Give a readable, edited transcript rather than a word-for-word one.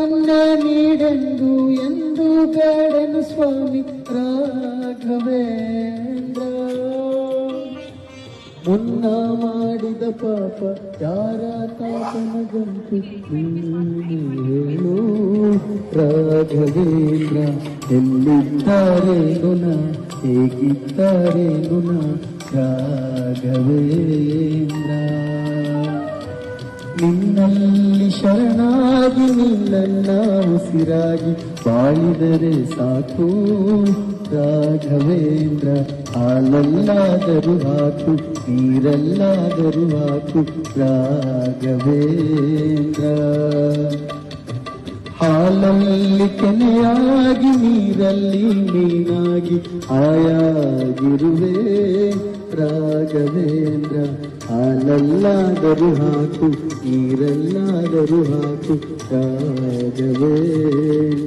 ಅನ್ನ ನೀಡೆಂದು ಎಂದು ಬೇಡನು ಸ್ವಾಮಿ ರಾಘವೇಂದ್ರ. ಮುನ್ನ ಮಾಡಿದ ಪಾಪ ಯಾರ ತಾಪನ ಗಂಟು ಹೇಳು ರಾಘವೇಂದ್ರ. ಎಲ್ಲಿದ್ದಾರೆ ಗುಣ ಹೇಗಿದ್ದಾರೆ ಗುಣ ರಾಘವೇಂದ್ರ. ನಿನ್ನಲ್ಲಿ ಶರಣಾಗಿ ನಿನ್ನ ಉಸಿರಾಗಿ ಬಾಳಿದರೆ ಸಾಕು ರಾಘವೇಂದ್ರ. ಹಾಲಲ್ಲಾದರೂ ಹಾಕು ನೀರಲ್ಲಾದರೂ ಹಾಕು ರಾಘವೇಂದ್ರ. ಹಾಲಲ್ಲಿ ಕೆನೆಯಾಗಿ ನೀರಲ್ಲಿ ಮೀನಾಗಿ ಆಯಾಗಿರುವೆ ರಾಘವೇಂದ್ರ. ಹಾಲಲ್ಲಾದರೂ ಹಾಕು ನೀರಲ್ಲಾದರೂ ಹಾಕು ರಾಘವೇಂದ್ರ.